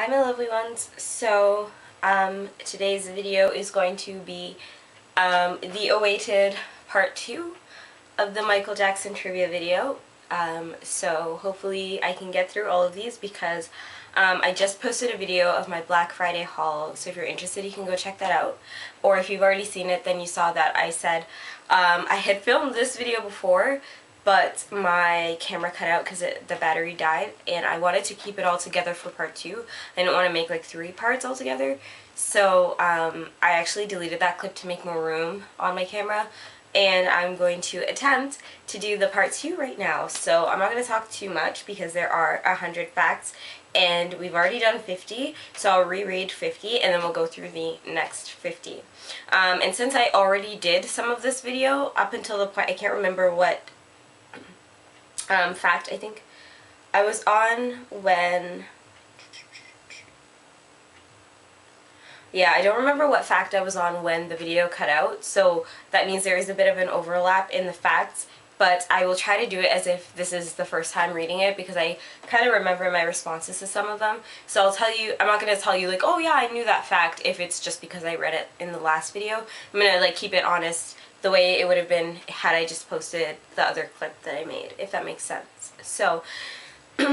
Hi my lovely ones. So today's video is going to be the awaited part 2 of the Michael Jackson trivia video. So hopefully I can get through all of these because I just posted a video of my Black Friday haul, so if you're interested you can go check that out. Or if you've already seen it, then you saw that I said I had filmed this video before, but my camera cut out because the battery died, and I wanted to keep it all together for part 2. I didn't want to make like 3 parts all together, so I actually deleted that clip to make more room on my camera, and I'm going to attempt to do the part 2 right now. So I'm not going to talk too much because there are 100 facts, and we've already done 50, so I'll reread 50 and then we'll go through the next 50. And since I already did some of this video up until the point, I can't remember what fact I think I was on when, yeah, I don't remember what fact I was on when the video cut out, so that means there is a bit of an overlap in the facts, but I will try to do it as if this is the first time reading it because I kind of remember my responses to some of them. So I'll tell you, I'm not going to tell you like, oh yeah, I knew that fact if it's just because I read it in the last video. I'm going to like keep it honest the way it would have been had I just posted the other clip that I made, if that makes sense. So,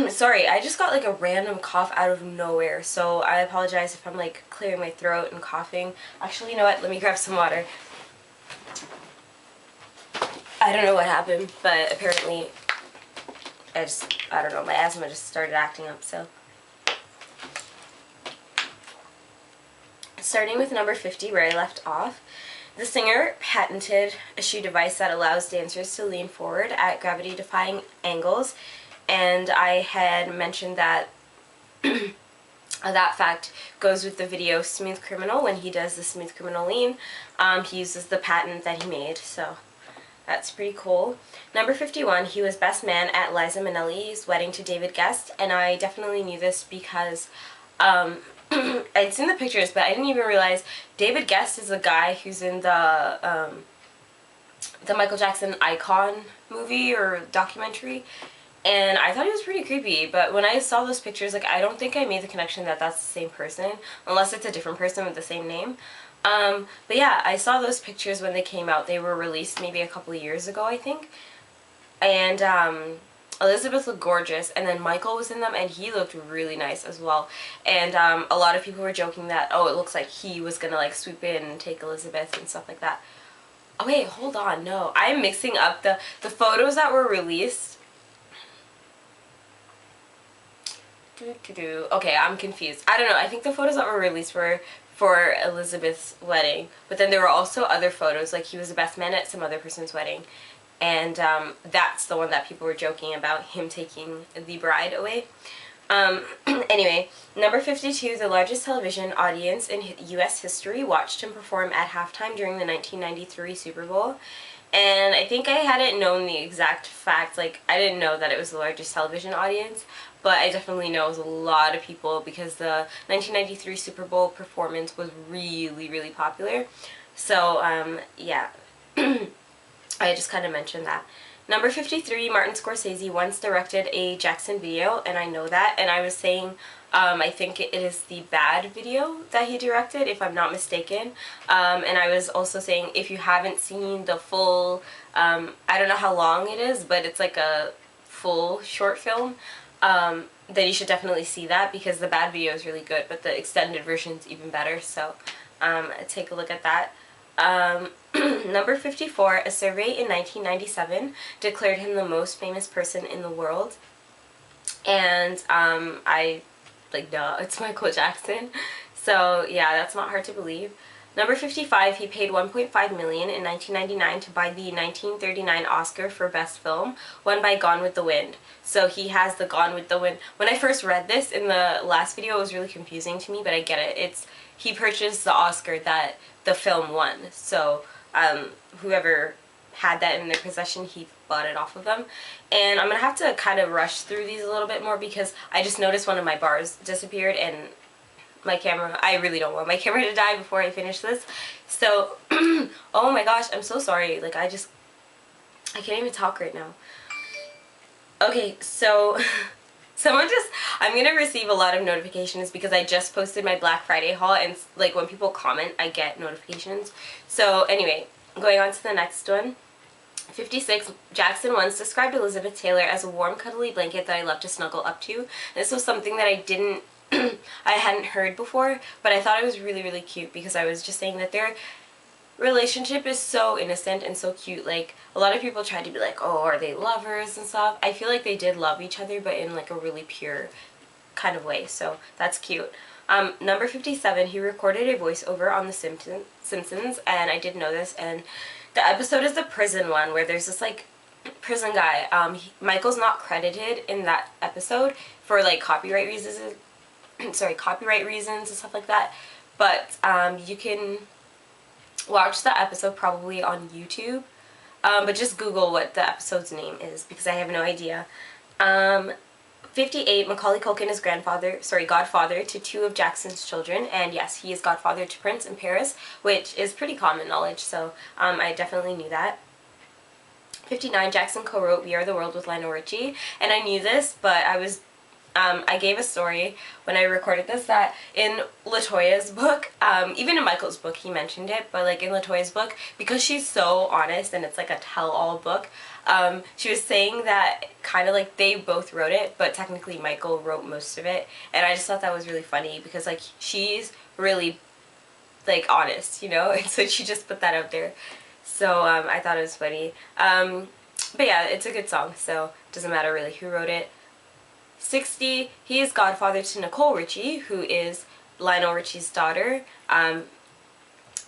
sorry, I just got like a random cough out of nowhere, so I apologize if I'm like clearing my throat and coughing. Actually, you know what, let me grab some water. I don't know what happened, but apparently I don't know, my asthma just started acting up, so. Starting with number 50, where I left off. The singer patented a shoe device that allows dancers to lean forward at gravity-defying angles, and I had mentioned that that fact goes with the video Smooth Criminal. When he does the Smooth Criminal lean, he uses the patent that he made, so that's pretty cool. Number 51, he was best man at Liza Minnelli's wedding to David Guest, and I definitely knew this because I'd seen the pictures, but I didn't even realize David Guest is the guy who's in the Michael Jackson Icon movie or documentary, and I thought he was pretty creepy, but when I saw those pictures, like, I don't think I made the connection that that's the same person, unless it's a different person with the same name. But yeah, I saw those pictures when they came out. They were released maybe a couple of years ago, I think, and Elizabeth looked gorgeous, and then Michael was in them, and he looked really nice as well. And a lot of people were joking that, oh, it looks like he was gonna like swoop in and take Elizabeth and stuff like that. Oh wait, hold on, no, I'm mixing up the photos that were released. Okay, I'm confused. I don't know, I think the photos that were released were for Elizabeth's wedding, but then there were also other photos, like he was the best man at some other person's wedding. And that's the one that people were joking about, him taking the bride away. Anyway, number 52, the largest television audience in U.S. history watched him perform at halftime during the 1993 Super Bowl. And I think I hadn't known the exact fact, like, I didn't know that it was the largest television audience, but I definitely know it was a lot of people because the 1993 Super Bowl performance was really, really popular. So, yeah. I just kind of mentioned that. Number 53, Martin Scorsese once directed a Jackson video, and I know that, and I was saying I think it is the Bad video that he directed, if I'm not mistaken. And I was also saying if you haven't seen the full, I don't know how long it is, but it's like a full short film, then you should definitely see that because the Bad video is really good, but the extended version is even better, so take a look at that. Number 54, a survey in 1997 declared him the most famous person in the world, and I, like, duh, it's Michael Jackson, so yeah, that's not hard to believe. Number 55, he paid $1.5 million in 1999 to buy the 1939 Oscar for Best Film, won by Gone with the Wind. So he has the Gone with the Wind. When I first read this in the last video, it was really confusing to me, but I get it. He purchased the Oscar that the film won, so whoever had that in their possession, he bought it off of them. And I'm gonna have to kind of rush through these a little bit more because I just noticed one of my bars disappeared, and my camera, I really don't want my camera to die before I finish this. So, oh my gosh, I'm so sorry. Like, I can't even talk right now. Okay, so I'm gonna receive a lot of notifications because I just posted my Black Friday haul, and like when people comment, I get notifications. So anyway, going on to the next one. 56, Jackson once described Elizabeth Taylor as a warm, cuddly blanket that I love to snuggle up to. This was something that I didn't, I hadn't heard before, but I thought it was really, really cute because I was just saying that their relationship is so innocent and so cute. Like, a lot of people try to be like, oh, are they lovers and stuff? I feel like they did love each other, but in like a really pure kind of way, so that's cute. Number 57, he recorded a voiceover on The Simpsons, and I did know this, and the episode is the prison one, where there's this like prison guy. Michael's not credited in that episode for like copyright reasons, copyright reasons and stuff like that, but you can watch the episode probably on YouTube, but just Google what the episode's name is because I have no idea. 58, Macaulay Culkin is godfather to 2 of Jackson's children, and yes, he is godfather to Prince and Paris, which is pretty common knowledge, so I definitely knew that. 59, Jackson co-wrote We Are the World with Lionel Richie, and I knew this, but I gave a story when I recorded this that in LaToya's book, even in Michael's book he mentioned it, but like in LaToya's book, because she's so honest and it's like a tell-all book, she was saying that kind of like they both wrote it, but technically Michael wrote most of it, and I just thought that was really funny because like she's really like honest, you know, and so she just put that out there. So I thought it was funny. But yeah, it's a good song, so it doesn't matter really who wrote it. 60, he is godfather to Nicole Richie, who is Lionel Richie's daughter.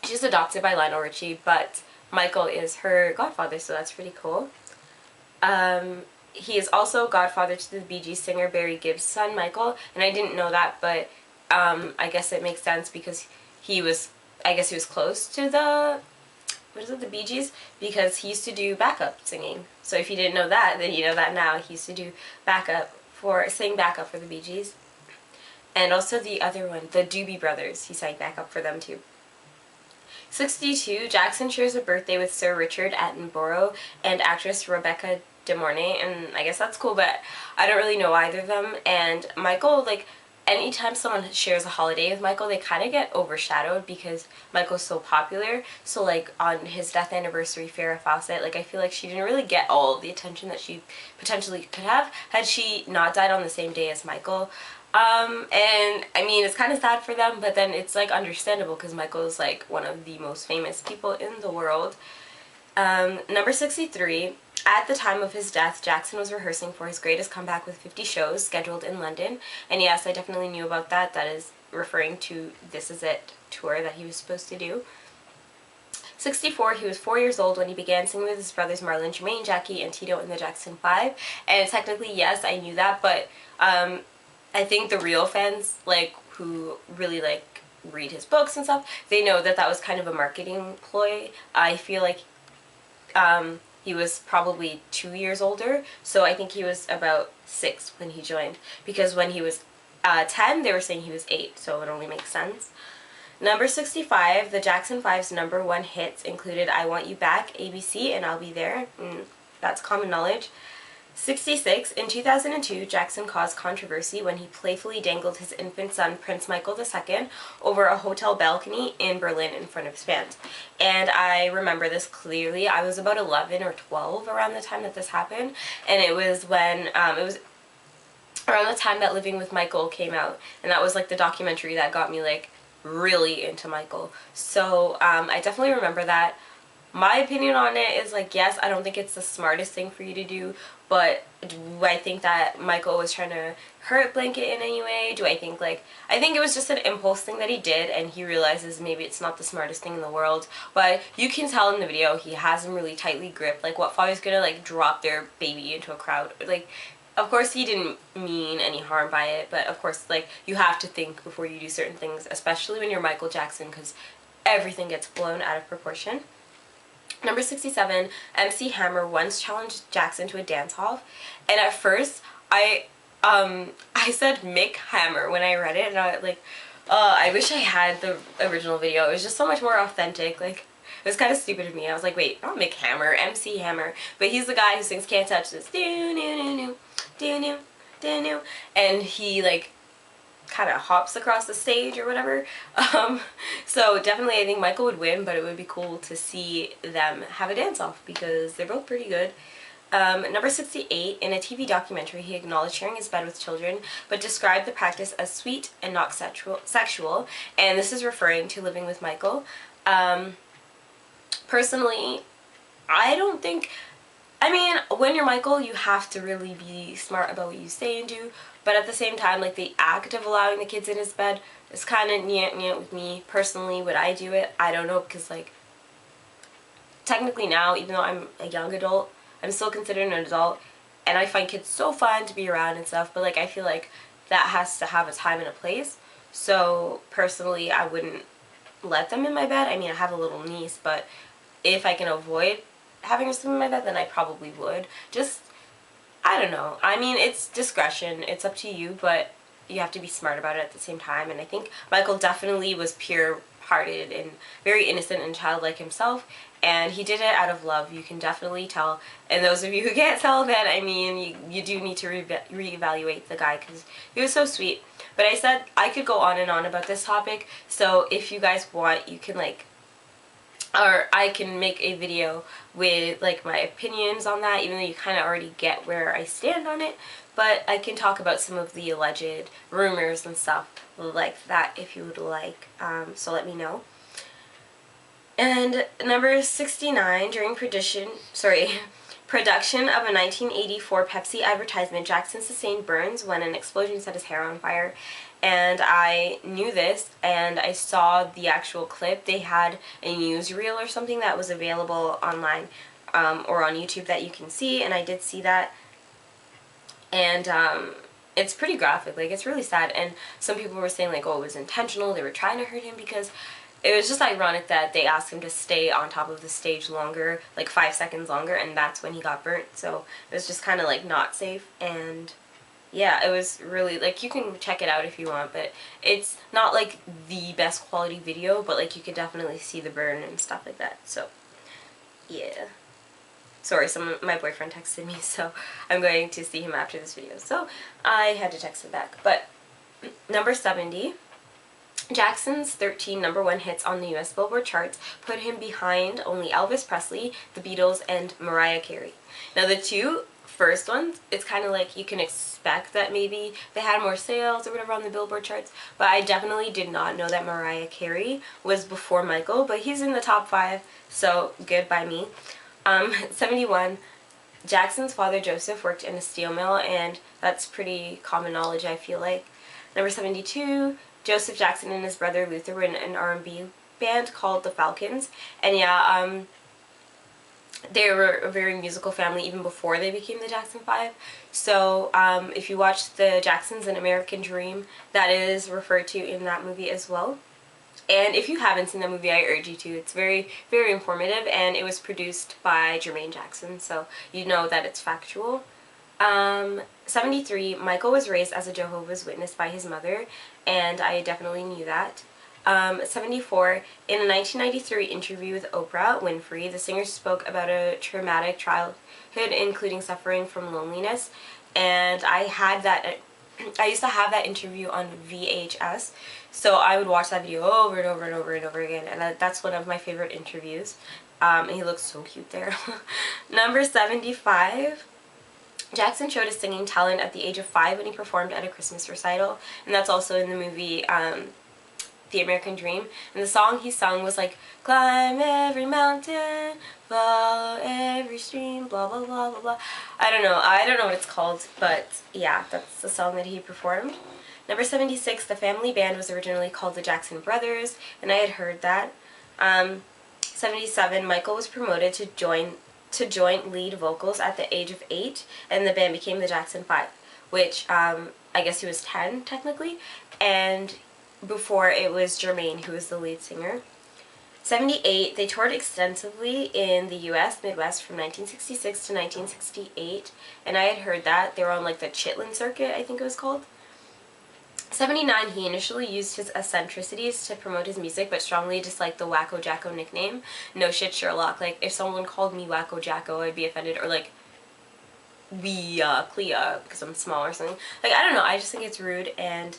She's adopted by Lionel Richie, but Michael is her godfather, so that's pretty cool. He is also godfather to the Bee Gees singer Barry Gibb's son, Michael, and I didn't know that, but I guess it makes sense because he was close to the Bee Gees, because he used to do backup singing. So if you didn't know that, then you know that now. He used to do sing backup for the Bee Gees. And also the other one, the Doobie Brothers, he sang backup for them too. 62, Jackson shares a birthday with Sir Richard Attenborough and actress Rebecca De Mornay, and I guess that's cool, but I don't really know either of them. And Michael, like, anytime someone shares a holiday with Michael, they kind of get overshadowed because Michael's so popular. So like on his death anniversary, Farrah Fawcett, like I feel like she didn't really get all the attention that she potentially could have had she not died on the same day as Michael. And I mean, it's kind of sad for them, but then it's like understandable because Michael is like one of the most famous people in the world. Number 63, at the time of his death, Jackson was rehearsing for his greatest comeback with 50 shows scheduled in London. And yes, I definitely knew about that. That is referring to This Is It tour that he was supposed to do. 64, he was 4 years old when he began singing with his brothers Marlon, Jermaine, Jackie, and Tito in the Jackson 5. And technically, yes, I knew that, but I think the real fans, like, who really, like, read his books and stuff, they know that that was kind of a marketing ploy. I feel like he was probably 2 years older, so I think he was about 6 when he joined, because when he was 10, they were saying he was 8, so it only makes sense. Number 65, the Jackson 5's #1 hits included I Want You Back, ABC, and I'll Be There. That's common knowledge. 66, in 2002, Jackson caused controversy when he playfully dangled his infant son, Prince Michael II, over a hotel balcony in Berlin in front of his fans. And I remember this clearly. I was about 11 or 12 around the time that this happened, and it was when, it was around the time that Living with Michael came out, and that was like the documentary that got me like really into Michael. So I definitely remember that. My opinion on it is like, yes, I don't think it's the smartest thing for you to do, but do I think that Michael was trying to hurt Blanket in any way? I think it was just an impulse thing that he did, and he realizes maybe it's not the smartest thing in the world. But you can tell in the video he has him really tightly gripped. Like, what father's gonna like drop their baby into a crowd? Like, of course he didn't mean any harm by it, but of course, like, you have to think before you do certain things, especially when you're Michael Jackson, because everything gets blown out of proportion. Number 67, MC Hammer once challenged Jackson to a dance off, and at first I said Mick Hammer when I read it, and I wish I had the original video. It was just so much more authentic. Like, it was kind of stupid of me. I was like, wait, not Mick Hammer, MC Hammer. But he's the guy who sings Can't Touch This. Do, do, do, do, do, do. Daniel, and he like kind of hops across the stage or whatever. So definitely I think Michael would win, but it would be cool to see them have a dance-off because they're both pretty good. Number 68, in a TV documentary, he acknowledged sharing his bed with children, but described the practice as sweet and not sexual, and this is referring to living with Michael. Personally, I don't think, I mean, when you're Michael, you have to really be smart about what you say and do, but at the same time, like, the act of allowing the kids in his bed is kind of nyeh with me. Personally, would I do it? I don't know, because, like, technically now, even though I'm a young adult, I'm still considered an adult, and I find kids so fun to be around and stuff, but like I feel like that has to have a time and a place. So personally, I wouldn't let them in my bed. I mean, I have a little niece, but if I can avoid having her sleep in my bed, then I probably would. Just, I don't know. I mean, it's discretion. It's up to you, but you have to be smart about it at the same time, and I think Michael definitely was pure-hearted and very innocent and childlike himself, and he did it out of love. You can definitely tell. And those of you who can't tell, then, I mean, you do need to reevaluate the guy because he was so sweet. But I said I could go on and on about this topic, so if you guys want, you can, like, or I can make a video with, like, my opinions on that, even though you kind of already get where I stand on it. But I can talk about some of the alleged rumors and stuff like that if you would like, so let me know. And number 69, during production of a 1984 Pepsi advertisement, Jackson sustained burns when an explosion set his hair on fire. And I knew this, and I saw the actual clip. They had a newsreel or something that was available online or on YouTube that you can see, and I did see that. And it's pretty graphic. Like, it's really sad. And some people were saying, like, oh, it was intentional. They were trying to hurt him, because it was just ironic that they asked him to stay on top of the stage longer, like 5 seconds longer, and that's when he got burnt. So it was just kind of like not safe. And yeah, it was really, like, you can check it out if you want, but it's not like the best quality video, but like you can definitely see the burn and stuff like that. So yeah. Sorry, my boyfriend texted me, so I'm going to see him after this video. So I had to text him back. But number 70. Jackson's 13 #1 hits on the US Billboard charts put him behind only Elvis Presley, the Beatles, and Mariah Carey. Now the two first ones, it's kind of like you can expect that maybe they had more sales or whatever on the Billboard charts, but I definitely did not know that Mariah Carey was before Michael, but he's in the top 5, so good by me. 71, Jackson's father Joseph worked in a steel mill, and that's pretty common knowledge, I feel like. Number 72, Joseph Jackson and his brother Luther were in an R&B band called the Falcons, and yeah, they were a very musical family even before they became the Jackson 5. So if you watch the Jacksons: An American Dream, that is referred to in that movie as well. And if you haven't seen that movie, I urge you to. It's very, very informative, and it was produced by Jermaine Jackson, so you know that it's factual. 73, Michael was raised as a Jehovah's Witness by his mother, and I definitely knew that. 74, in a 1993 interview with Oprah Winfrey, the singer spoke about a traumatic childhood, including suffering from loneliness, and I used to have that interview on VHS, so I would watch that video over and over and over and over again, and that's one of my favorite interviews, and he looks so cute there. Number 75, Jackson showed his singing talent at the age of 5 when he performed at a Christmas recital, and that's also in the movie The American Dream. And the song he sung was like, climb every mountain, follow every stream, blah blah blah blah blah. I don't know what it's called, but yeah, that's the song that he performed. Number 76, the family band was originally called the Jackson Brothers, and I had heard that. 77, Michael was promoted to joint lead vocals at the age of 8, and the band became the Jackson 5, which I guess he was 10 technically, and before it was Jermaine who was the lead singer. 78, they toured extensively in the US Midwest from 1966 to 1968, and I had heard that. They were on like the Chitlin circuit, I think it was called. 79, he initially used his eccentricities to promote his music, but strongly disliked the Wacko Jacko nickname. No shit, Sherlock. Like, if someone called me Wacko Jacko, I'd be offended. Or like, Clea because I'm small or something. Like, I don't know, I just think it's rude. And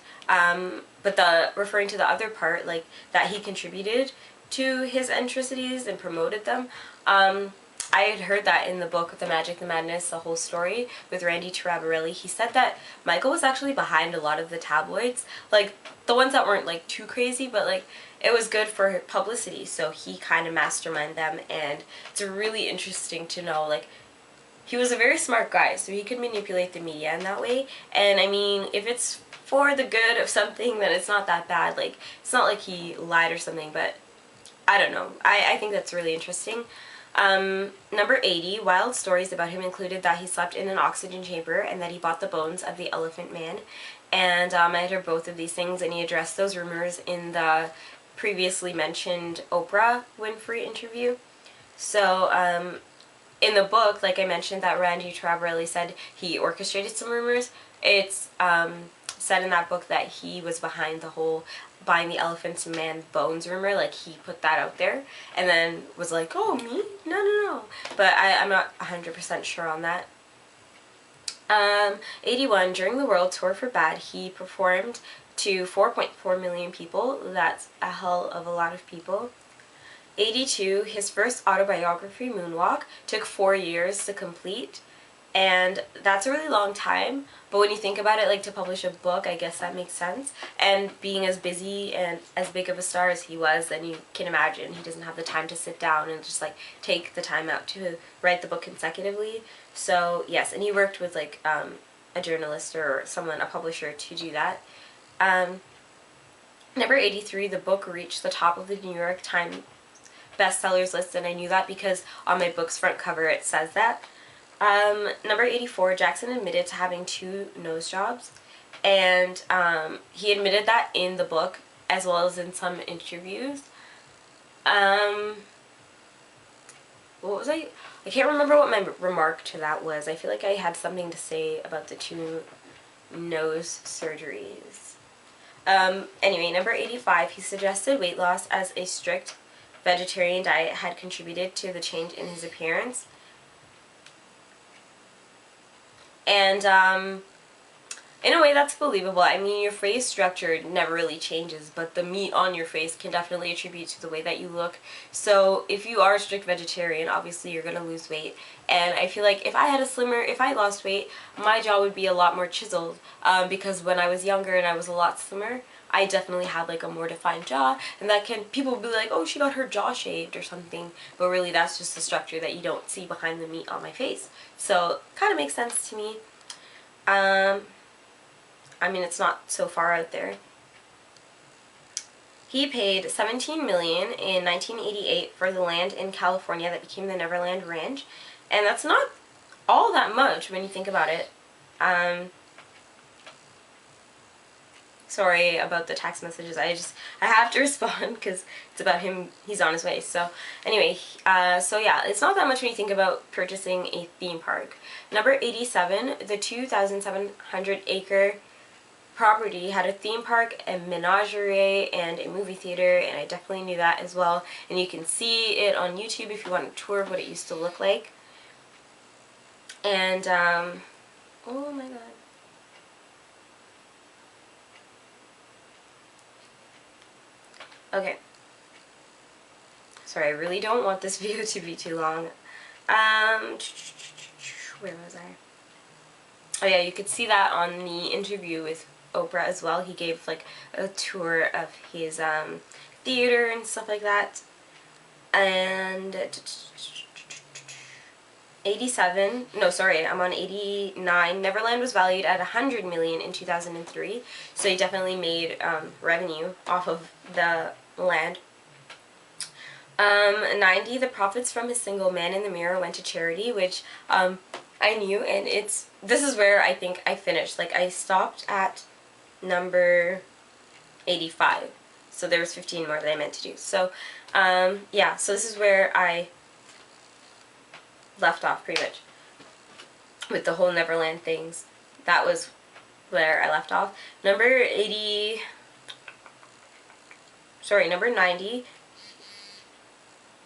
but the referring to the other part, like that he contributed to his eccentricities and promoted them, I had heard that in the book The Magic, the Madness, the whole story with Randy Taraborelli. He said that Michael was actually behind a lot of the tabloids, like the ones that weren't like too crazy, but like it was good for publicity, so he kind of masterminded them. And it's really interesting to know, like, he was a very smart guy, so he could manipulate the media in that way. And I mean, if it's for the good of something, then it's not that bad. Like, it's not like he lied or something, but I don't know. I think that's really interesting. Number 80, wild stories about him included that he slept in an oxygen chamber and that he bought the bones of the Elephant Man. And I had heard both of these things, and he addressed those rumors in the previously mentioned Oprah Winfrey interview. So, in the book, like I mentioned, that Randy Taraborelli said he orchestrated some rumors. It's said in that book that he was behind the whole buying the Elephant Man bones rumor. Like, he put that out there and then was like, oh, me? No. But I'm not 100% sure on that. 81, during the world tour for Bad, he performed to 4.4 million people. That's a hell of a lot of people. 82, his first autobiography, Moonwalk, took 4 years to complete, and that's a really long time, but when you think about it, like, to publish a book, I guess that makes sense. And being as busy and as big of a star as he was, then you can imagine he doesn't have the time to sit down and just, like, take the time out to write the book consecutively. So, yes, and he worked with, like, a journalist or someone, a publisher, to do that. Number 83, the book reached the top of the New York Times bestsellers list, and I knew that because on my book's front cover it says that. Number 84, Jackson admitted to having 2 nose jobs, and he admitted that in the book as well as in some interviews. What was I can't remember what my remark to that was. I feel like I had something to say about the 2 nose surgeries. Anyway, number 85, he suggested weight loss as a strict vegetarian diet had contributed to the change in his appearance. And in a way that's believable. I mean, your face structure never really changes, but the meat on your face can definitely attribute to the way that you look. So if you are a strict vegetarian, obviously you're going to lose weight. And I feel like if I lost weight, my jaw would be a lot more chiseled, because when I was younger and I was a lot slimmer, I definitely had like a more defined jaw, and people will be like, oh, she got her jaw shaved or something, but really that's just the structure that you don't see behind the meat on my face. So kind of makes sense to me. I mean, it's not so far out there. He paid $17 million in 1988 for the land in California that became the Neverland Ranch, and that's not all that much when you think about it. Sorry about the text messages. I have to respond because it's about him. He's on his way. So anyway, so yeah, it's not that much when you think about purchasing a theme park. Number 87, the 2,700 acre property had a theme park, a menagerie, and a movie theater, and I definitely knew that as well. And you can see it on YouTube if you want a tour of what it used to look like. And oh my god. Okay. Sorry, I really don't want this video to be too long. Where was I? Oh yeah, you could see that on the interview with Oprah as well. He gave like a tour of his theater and stuff like that. And 87, no sorry, I'm on 89. Neverland was valued at $100 million in 2003, so he definitely made revenue off of the land. 90, the profits from his single Man in the Mirror went to charity, which I knew, and this is where I think I finished. Like, I stopped at number 85, so there was 15 more that I meant to do. So yeah, so this is where I left off pretty much with the whole Neverland things. That was where I left off. Number 90.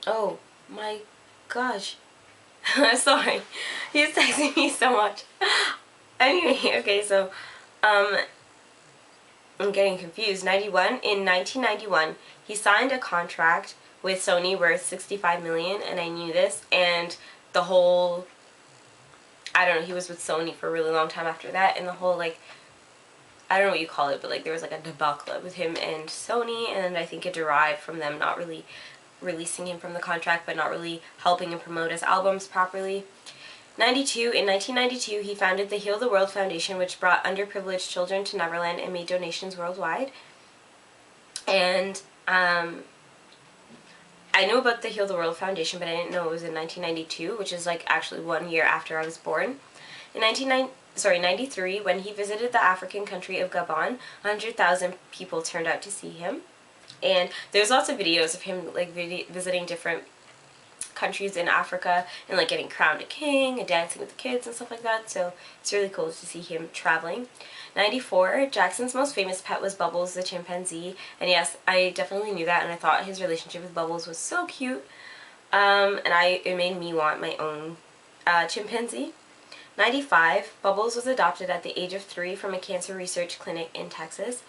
Oh my gosh, Sorry. He's texting me so much. Anyway, okay, so, I'm getting confused. In 1991, he signed a contract with Sony worth $65 million, and I knew this, and the whole, I don't know, he was with Sony for a really long time after that, and the whole, like, I don't know what you call it, but, like, there was, like, a debacle with him and Sony, and I think it derived from them not really releasing him from the contract, but not really helping him promote his albums properly. In 1992, he founded the Heal the World Foundation, which brought underprivileged children to Neverland and made donations worldwide. And I knew about the Heal the World Foundation, but I didn't know it was in 1992, which is like actually 1 year after I was born. In 93, when he visited the African country of Gabon, 100,000 people turned out to see him. And there's lots of videos of him like visiting different countries in Africa and like getting crowned a king and dancing with the kids and stuff like that, so it's really cool to see him traveling. 94, Jackson's most famous pet was Bubbles the chimpanzee, and yes, I definitely knew that, and I thought his relationship with Bubbles was so cute, and it made me want my own chimpanzee. 95, Bubbles was adopted at the age of 3 from a cancer research clinic in Texas,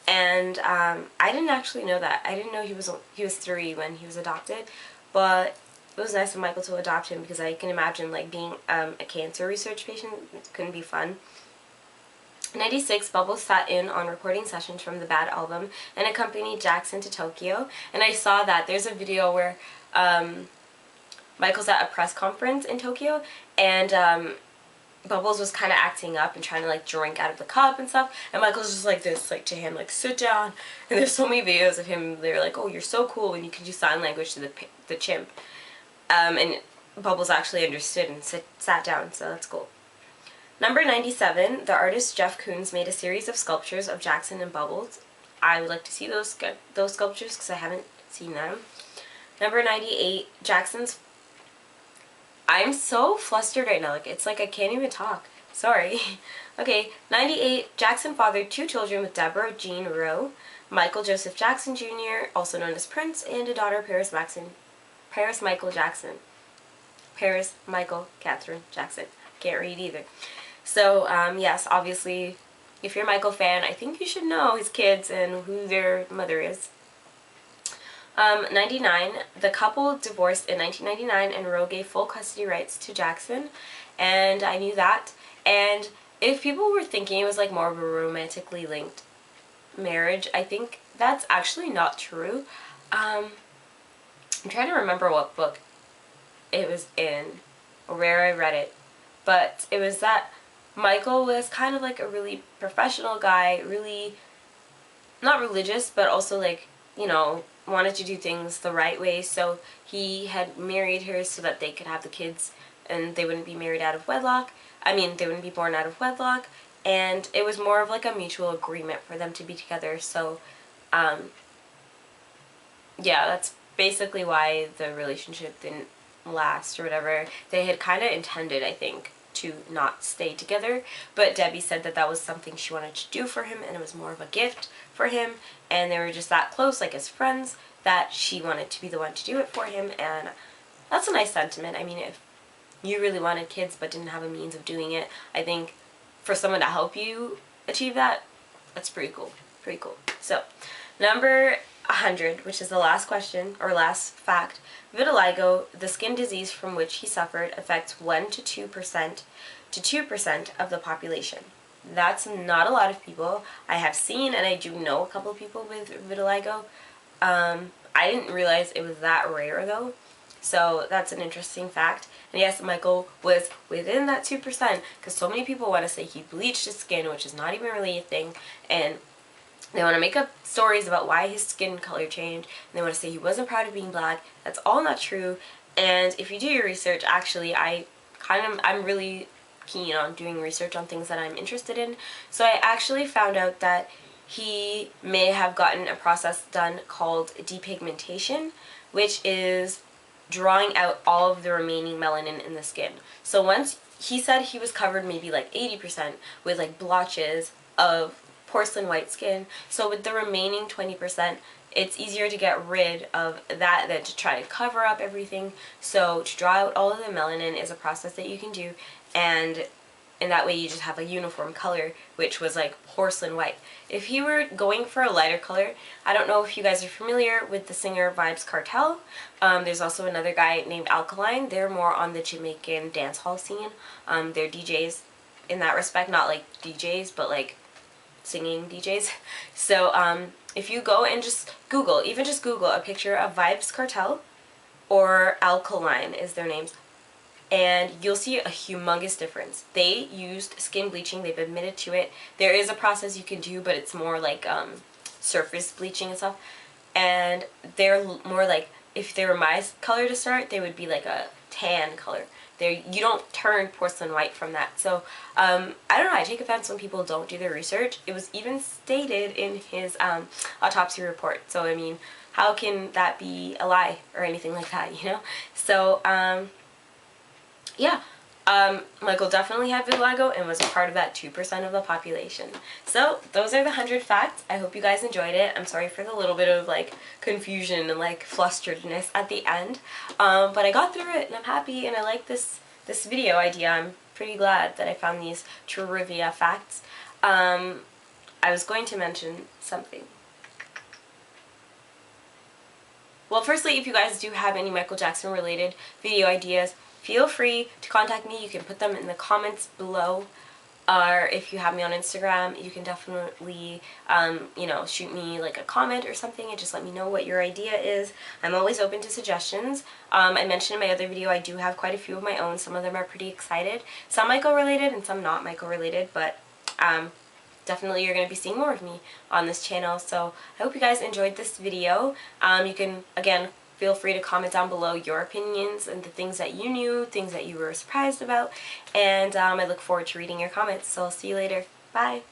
and I didn't actually know that. I didn't know he was 3 when he was adopted, but it was nice of Michael to adopt him, because I can imagine like being a cancer research patient. It couldn't be fun. 96, Bubbles sat in on recording sessions from the Bad album and accompanied Jackson to Tokyo. And I saw that there's a video where Michael's at a press conference in Tokyo, and Bubbles was kind of acting up and trying to like drink out of the cup and stuff, and Michael's just like this, like to him, like sit down. And there's so many videos of him. They're like, oh, you're so cool when you can do sign language to the chimp. And Bubbles actually understood and sat down, so that's cool. Number 97, the artist Jeff Koons made a series of sculptures of Jackson and Bubbles. I would like to see those sculptures because I haven't seen them. Number 98, Jackson's... I'm so flustered right now, like it's like I can't even talk. Sorry. Okay, 98, Jackson fathered 2 children with Deborah Jean Rowe, Michael Joseph Jackson Jr., also known as Prince, and a daughter, Paris Michael Catherine Jackson. Can't read either. So, yes, obviously, if you're a Michael fan, I think you should know his kids and who their mother is. 99, the couple divorced in 1999, and Rowe gave full custody rights to Jackson, and I knew that. And if people were thinking it was like more of a romantically linked marriage, I think that's actually not true. I'm trying to remember what book it was in or where I read it, but it was that Michael was kind of like a really professional guy, really not religious, but also like, you know, wanted to do things the right way, so he had married her so that they could have the kids and they wouldn't be married out of wedlock. I mean, they wouldn't be born out of wedlock, and it was more of like a mutual agreement for them to be together, so yeah, that's basically why the relationship didn't last or whatever. They had kind of intended, I think, to not stay together, but Debbie said that that was something she wanted to do for him, and it was more of a gift for him, and they were just that close, like as friends, that she wanted to be the one to do it for him. And that's a nice sentiment. I mean, if you really wanted kids but didn't have a means of doing it, I think for someone to help you achieve that, that's pretty cool. Pretty cool. So, number 100, which is the last question, or last fact. Vitiligo, the skin disease from which he suffered, affects 1 to 2% of the population. That's not a lot of people. I have seen, and I do know a couple of people with vitiligo. I didn't realize it was that rare though, so that's an interesting fact. And yes, Michael was within that 2%, because so many people want to say he bleached his skin, which is not even really a thing, and they want to make up stories about why his skin color changed, and they want to say he wasn't proud of being black. That's all not true. And if you do your research, actually, I'm really keen on doing research on things that I'm interested in. So I actually found out that he may have gotten a process done called depigmentation, which is drawing out all of the remaining melanin in the skin. So once he said he was covered maybe like 80% with like blotches of porcelain white skin, so with the remaining 20%, it's easier to get rid of that than to try to cover up everything. So to draw out all of the melanin is a process that you can do, and in that way you just have a uniform color, which was like porcelain white. If you were going for a lighter color, I don't know if you guys are familiar with the singer Vybz Kartel. There's also another guy named Alkaline. They're more on the Jamaican dancehall scene. They're DJs in that respect, not like DJs, but like singing DJs. So if you go and just Google, even just Google a picture of Vybz Kartel or Alkaline is their names, and you'll see a humongous difference. They used skin bleaching, they've admitted to it. There is a process you can do, but it's more like surface bleaching and stuff. And they're more like, if they were my color to start, they would be like a tan color. You don't turn porcelain white from that. So I don't know, I take offense when people don't do their research. It was even stated in his autopsy report. So I mean, how can that be a lie or anything like that, you know? So yeah, Michael definitely had vitiligo and was a part of that 2% of the population. So those are the 100 facts. I hope you guys enjoyed it. I'm sorry for the little bit of like confusion and like flusteredness at the end, but I got through it and I'm happy, and I like this video idea. I'm pretty glad that I found these trivia facts. I was going to mention something. Well, firstly, if you guys do have any Michael Jackson related video ideas, feel free to contact me. You can put them in the comments below, or if you have me on Instagram, you can definitely, you know, shoot me like a comment or something and just let me know what your idea is. I'm always open to suggestions. I mentioned in my other video I do have quite a few of my own. Some of them are pretty excited. Some Michael related and some not Michael related, but definitely you're going to be seeing more of me on this channel. So I hope you guys enjoyed this video. You can, again, feel free to comment down below your opinions and the things that you knew, things that you were surprised about, and I look forward to reading your comments. So I'll see you later. Bye!